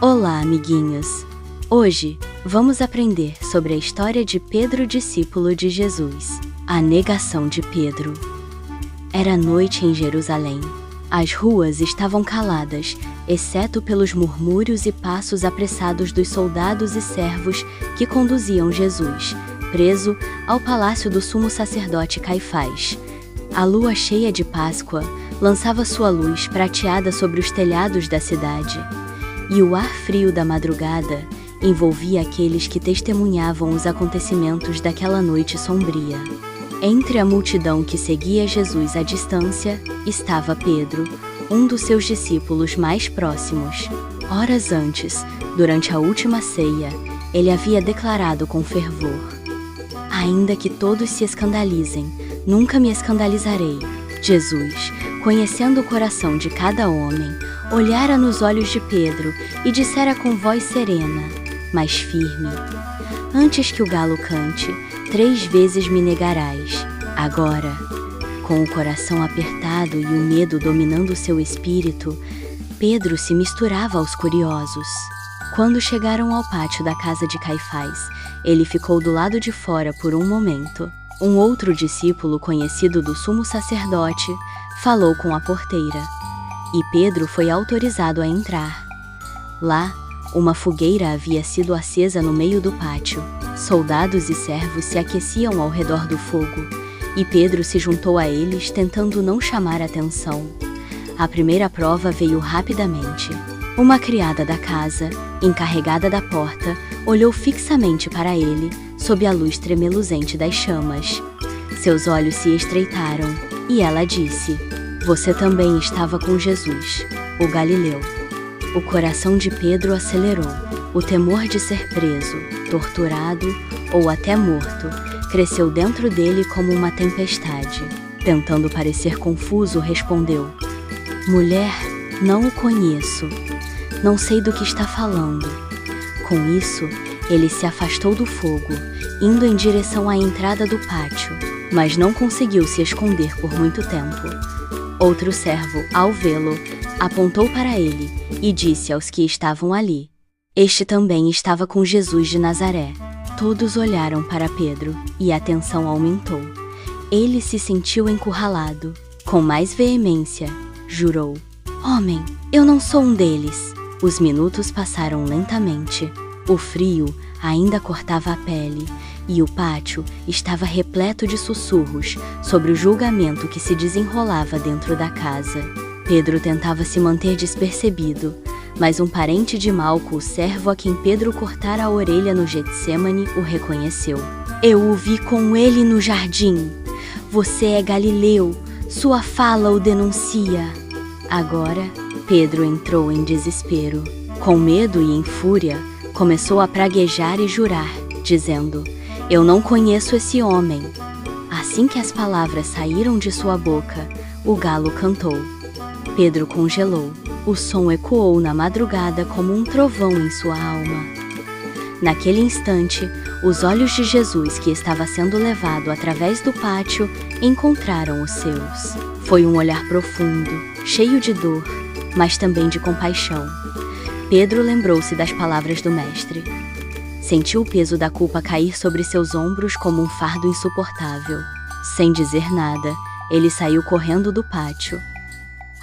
Olá, amiguinhos! Hoje vamos aprender sobre a história de Pedro, discípulo de Jesus. A negação de Pedro. Era noite em Jerusalém. As ruas estavam caladas, exceto pelos murmúrios e passos apressados dos soldados e servos que conduziam Jesus, preso, ao palácio do sumo sacerdote Caifás. A lua cheia de Páscoa lançava sua luz prateada sobre os telhados da cidade. E o ar frio da madrugada envolvia aqueles que testemunhavam os acontecimentos daquela noite sombria. Entre a multidão que seguia Jesus à distância, estava Pedro, um dos seus discípulos mais próximos. Horas antes, durante a última ceia, ele havia declarado com fervor: "Ainda que todos se escandalizem, nunca me escandalizarei." Jesus, conhecendo o coração de cada homem, olhara nos olhos de Pedro e dissera com voz serena, mas firme: "Antes que o galo cante, 3 vezes me negarás." Agora, com o coração apertado e o medo dominando seu espírito, Pedro se misturava aos curiosos. Quando chegaram ao pátio da casa de Caifás, ele ficou do lado de fora por um momento. Um outro discípulo conhecido do sumo sacerdote falou com a porteira, e Pedro foi autorizado a entrar. Lá, uma fogueira havia sido acesa no meio do pátio. Soldados e servos se aqueciam ao redor do fogo, e Pedro se juntou a eles tentando não chamar atenção. A primeira prova veio rapidamente. Uma criada da casa, encarregada da porta, olhou fixamente para ele, sob a luz tremeluzente das chamas. Seus olhos se estreitaram, e ela disse: "Você também estava com Jesus, o Galileu." O coração de Pedro acelerou. O temor de ser preso, torturado ou até morto cresceu dentro dele como uma tempestade. Tentando parecer confuso, respondeu: "Mulher, não o conheço. Não sei do que está falando." Com isso, ele se afastou do fogo, indo em direção à entrada do pátio, mas não conseguiu se esconder por muito tempo. Outro servo, ao vê-lo, apontou para ele e disse aos que estavam ali: "Este também estava com Jesus de Nazaré." Todos olharam para Pedro e a tensão aumentou. Ele se sentiu encurralado. Com mais veemência, jurou: "Homem, eu não sou um deles." Os minutos passaram lentamente. O frio ainda cortava a pele, e o pátio estava repleto de sussurros sobre o julgamento que se desenrolava dentro da casa. Pedro tentava se manter despercebido, mas um parente de Malco, o servo a quem Pedro cortara a orelha no Getsêmani, o reconheceu. "Eu o vi com ele no jardim. Você é Galileu, sua fala o denuncia." Agora, Pedro entrou em desespero. Com medo e em fúria, começou a praguejar e jurar, dizendo: "Eu não conheço esse homem." Assim que as palavras saíram de sua boca, o galo cantou. Pedro congelou. O som ecoou na madrugada como um trovão em sua alma. Naquele instante, os olhos de Jesus, que estava sendo levado através do pátio, encontraram os seus. Foi um olhar profundo, cheio de dor, mas também de compaixão. Pedro lembrou-se das palavras do Mestre. Sentiu o peso da culpa cair sobre seus ombros como um fardo insuportável. Sem dizer nada, ele saiu correndo do pátio.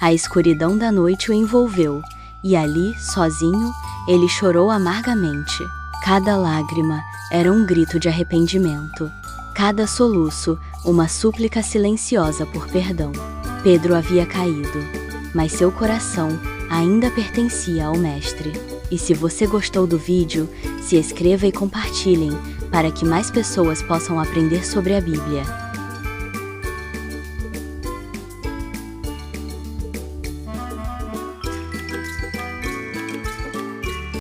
A escuridão da noite o envolveu, e ali, sozinho, ele chorou amargamente. Cada lágrima era um grito de arrependimento. Cada soluço, uma súplica silenciosa por perdão. Pedro havia caído, mas seu coração ainda pertencia ao Mestre. E se você gostou do vídeo, se inscreva e compartilhem, para que mais pessoas possam aprender sobre a Bíblia.